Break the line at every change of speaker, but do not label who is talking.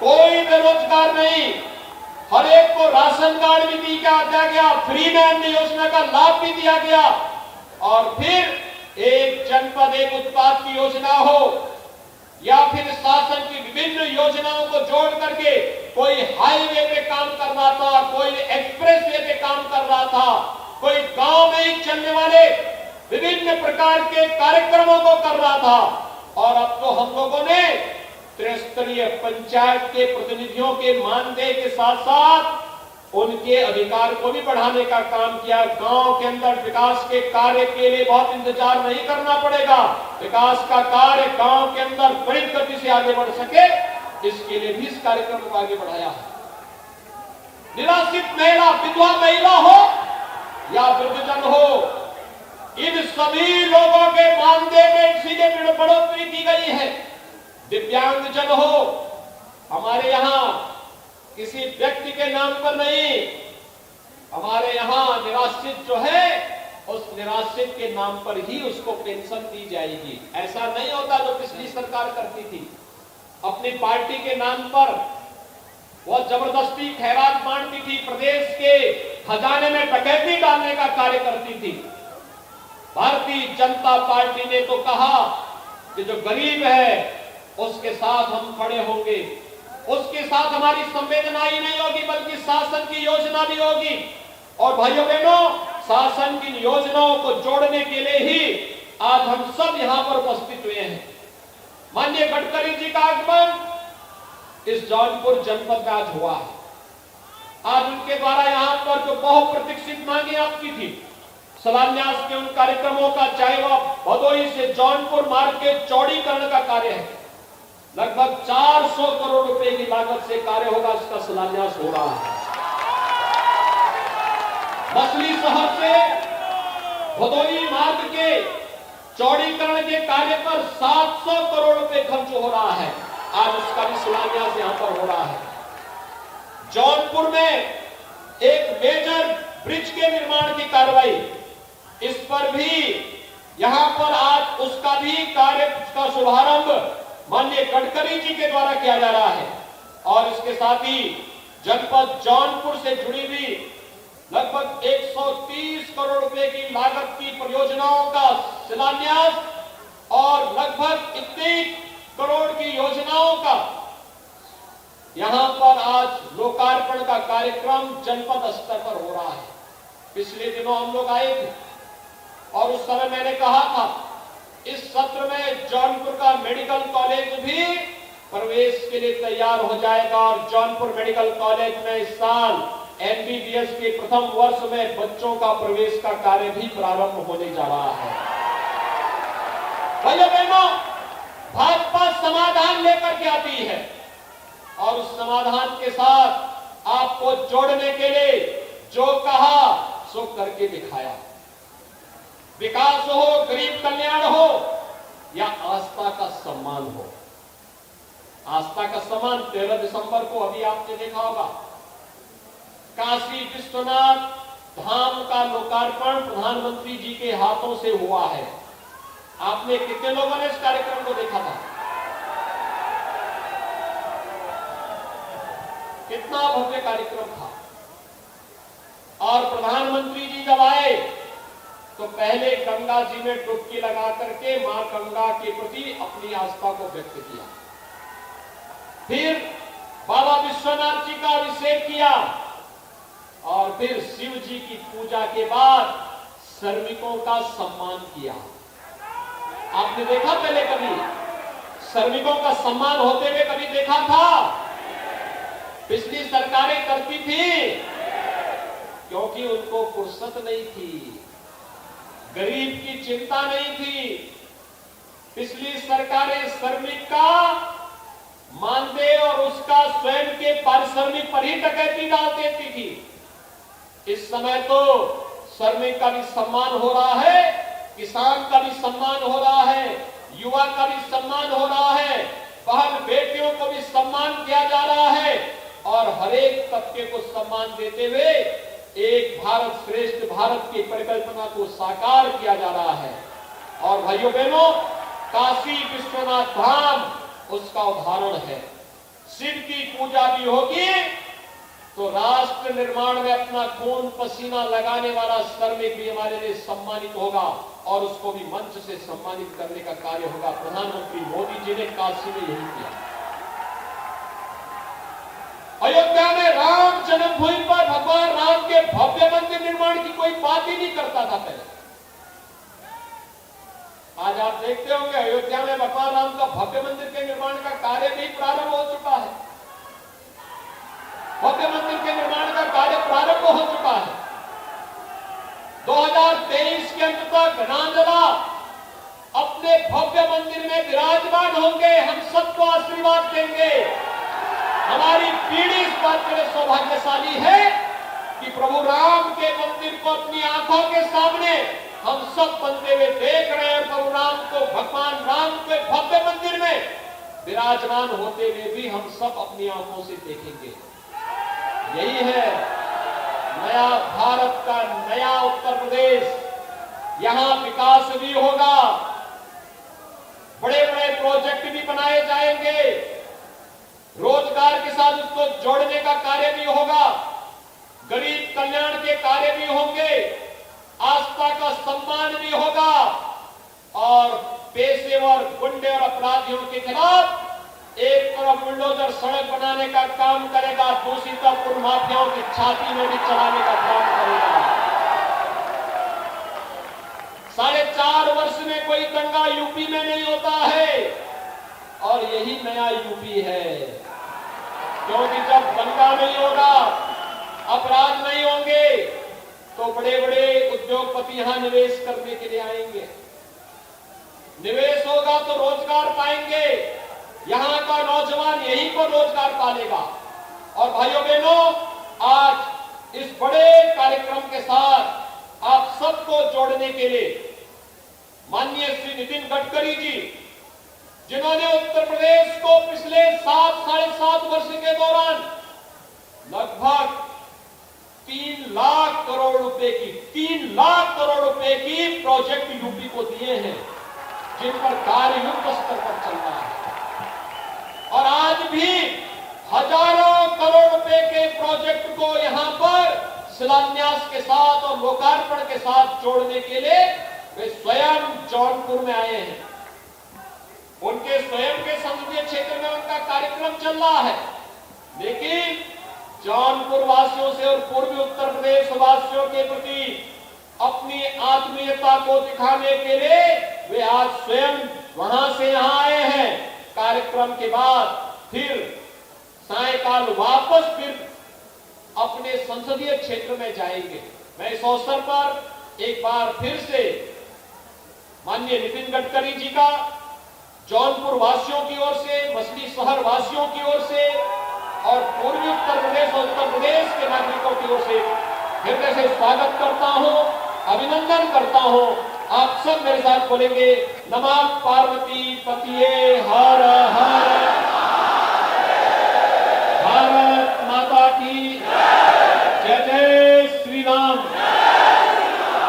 कोई बेरोजगार नहीं, हर एक को राशन कार्ड भी दिया गया, फ्री में अन्न योजना का लाभ भी दिया गया। और फिर एक जनपद एक उत्पाद की योजना हो या फिर शासन की विभिन्न योजनाओं को जोड़ करके कोई हाईवे पे काम कर रहा था, कोई एक्सप्रेस वे पे काम कर रहा था, कोई गांव में ही चलने वाले विभिन्न प्रकार के कार्यक्रमों को कर रहा था। और अब तो हम लोगों ने त्रिस्तरीय पंचायत के प्रतिनिधियों के मानदेय के साथ साथ उनके अधिकार को भी बढ़ाने का काम किया। गांव के अंदर विकास के कार्य के लिए बहुत इंतजार नहीं करना पड़ेगा, विकास का कार्य गांव के अंदर त्वरित गति से आगे बढ़ सके, इसके लिए भी इस कार्यक्रम को आगे बढ़ाया है। निराश्रित महिला, विधवा महिला हो या वृद्धजन हो, इन सभी लोगों के मानदेय में सीधे बढ़ोतरी की गई है। दिव्यांगजन हो, हमारे यहां किसी व्यक्ति के नाम पर नहीं, हमारे यहां निराश्रित जो है उस निराश्रित के नाम पर ही उसको पेंशन दी जाएगी। ऐसा नहीं होता जो पिछली सरकार करती थी, अपनी पार्टी के नाम पर वह जबरदस्ती खैरात बांटती थी, प्रदेश के खजाने में डकैती डालने का कार्य करती थी। भारतीय जनता पार्टी ने तो कहा कि जो गरीब है उसके साथ हम खड़े होंगे, उसके साथ हमारी संवेदना ही नहीं होगी बल्कि शासन की योजना भी होगी। और भाइयों बहनों, शासन की योजनाओं को जोड़ने के लिए ही आज हम सब यहां पर उपस्थित हुए हैं। माननीय गडकरी जी का आगमन इस जौनपुर जनपद में आज हुआ है। आज उनके द्वारा यहां पर जो बहुप्रतीक्षित मांगे आपकी थी, शिलान्यास के उन कार्यक्रमों का, चाहे वह भदोही से जौनपुर मार्ग के चौड़ीकरण का कार्य है, लगभग 400 करोड़ रुपए की लागत से कार्य होगा, इसका शिलान्यास हो रहा है। मछली शहर से भदोही मार्ग के चौड़ीकरण के कार्य पर 700 करोड़ रुपए खर्च हो रहा है, आज उसका भी शिलान्यास यहां पर हो रहा है। जौनपुर में एक मेजर ब्रिज के निर्माण की कार्रवाई, इस पर भी यहां पर आज उसका भी कार्य का शुभारंभ माननीय गडकरी जी के द्वारा किया जा रहा है। और इसके साथ ही जनपद जौनपुर से जुड़ी हुई लगभग 130 करोड़ रुपए की लागत की परियोजनाओं का शिलान्यास और लगभग 21 करोड़ की योजनाओं का यहां पर आज लोकार्पण का कार्यक्रम जनपद स्तर पर हो रहा है। पिछले दिनों हम लोग आए थे और उस समय मैंने कहा था इस सत्र में जौनपुर का मेडिकल कॉलेज भी प्रवेश के लिए तैयार हो जाएगा और जौनपुर मेडिकल कॉलेज में इस साल एमबीबीएस के प्रथम वर्ष में बच्चों का प्रवेश का कार्य भी प्रारंभ होने जा रहा है। भाइयों बहनों, भाजपा समाधान लेकर के आती है और उस समाधान के साथ आपको जोड़ने के लिए जो कहा सो करके दिखाया। विकास हो, गरीब कल्याण हो या आस्था का सम्मान हो। आस्था का सम्मान 13 दिसंबर को अभी आपने देखा होगा, काशी विश्वनाथ धाम का लोकार्पण प्रधानमंत्री जी के हाथों से हुआ है। आपने कितने लोगों ने इस कार्यक्रम को देखा था? कितना भव्य कार्यक्रम था। और प्रधानमंत्री जी जब आए तो पहले गंगा जी में डुबकी लगा करके मां गंगा के प्रति अपनी आस्था को व्यक्त किया, फिर बाबा विश्वनाथ जी का अभिषेक किया और फिर शिव जी की पूजा के बाद श्रमिकों का सम्मान किया। आपने देखा पहले कभी श्रमिकों का सम्मान होते हुए कभी देखा था? पिछली सरकारें करती थी क्योंकि उनको फुर्सत नहीं थी, गरीब की चिंता नहीं थी। पिछली सरकारें श्रमिक का मानदेय और उसका स्वयं के पारिश्रमिक पर ही डकैती डाल देती थी। इस समय तो श्रमिक का भी सम्मान हो रहा है, किसान का भी सम्मान हो रहा है, युवा का भी सम्मान हो रहा है, बहन बेटियों को भी सम्मान किया जा रहा है और हर एक तबके को सम्मान देते हुए एक भारत श्रेष्ठ भारत की परिकल्पना को साकार किया जा रहा है। और भाइयों बहनों, काशी विश्वनाथ धाम उसका उदाहरण है। शिव की पूजा भी होगी, तो राष्ट्र निर्माण में अपना खून पसीना लगाने वाला श्रमिक भी हमारे लिए सम्मानित होगा और उसको भी मंच से सम्मानित करने का कार्य होगा। प्रधानमंत्री मोदी जी ने काशी में यही किया। अयोध्या में राम जन्मभूमि पर भगवान राम के भव्य मंदिर निर्माण की कोई बात ही नहीं करता था पहले। आज आप देखते होंगे अयोध्या में भगवान राम का भव्य मंदिर के निर्माण का कार्य भी प्रारंभ हो चुका है। भव्य मंदिर के निर्माण का कार्य प्रारंभ हो चुका है। 2023 के अंत तक रामलला अपने भव्य मंदिर में विराजमान होंगे। हम सबको आशीर्वाद देंगे। हमारी पीढ़ी इस बात के लिए सौभाग्यशाली है कि प्रभु राम के मंदिर को अपनी आंखों के सामने हम सब बनते हुए देख रहे हैं। प्रभु राम को, भगवान राम के भव्य मंदिर में विराजमान होते हुए भी हम सब अपनी आंखों से देखेंगे। यही है नया भारत का नया उत्तर प्रदेश। यहां विकास भी होगा, बड़े बड़े प्रोजेक्ट भी बनाए जाएंगे, रोजगार के साथ उसको जोड़ने का कार्य भी होगा, गरीब कल्याण के कार्य भी होंगे, आस्था का सम्मान भी होगा और पेशेवर गुंडे और अपराधियों के खिलाफ एक तरफ बुलडोजर सड़क बनाने का काम करेगा, दूसरी तरफ उन माफियाओं की छाती में भी चलाने का काम करेगा। 4.5 वर्ष में कोई दंगा यूपी में नहीं होता है और यही नया यूपी है। क्योंकि जब दंगा नहीं होगा, अपराध नहीं होंगे, तो बड़े बड़े उद्योगपति यहां निवेश करने के लिए आएंगे। निवेश होगा तो रोजगार पाएंगे। यहां का नौजवान यहीं पर रोजगार पालेगा। और भाइयों बहनों, आज इस बड़े कार्यक्रम के साथ आप सबको जोड़ने के लिए माननीय श्री नितिन गडकरी जी, जिन्होंने उत्तर प्रदेश को पिछले 7-7.5 वर्ष के दौरान लगभग 3 लाख करोड़ रुपए की प्रोजेक्ट यूपी को दिए हैं, जिन पर कार्य युद्ध स्तर पर चल रहा है। और आज भी हजारों करोड़ रुपए के प्रोजेक्ट को यहां पर शिलान्यास के साथ और लोकार्पण के साथ जोड़ने के लिए वे स्वयं जौनपुर में आए हैं। उनके स्वयं के संसदीय क्षेत्र में उनका कार्यक्रम चल रहा है, लेकिन जौनपुर वासियों से और पूर्वी उत्तर प्रदेश वासियों के प्रति अपनी आत्मीयता को दिखाने के लिए वे आज स्वयं वहां से यहां आए हैं। कार्यक्रम के बाद फिर सायकाल वापस फिर अपने संसदीय क्षेत्र में जाएंगे। मैं इस अवसर पर एक बार फिर से माननीय नितिन गडकरी जी का जौनपुर वासियों की ओर से, मछली शहर वासियों की ओर से और पूर्वी उत्तर प्रदेश और उत्तर प्रदेश के नागरिकों की ओर से हृदय से स्वागत करता हूं, अभिनंदन करता हूं। आप सब मेरे साथ बोलेंगे, नमः पार्वती पतिये हर।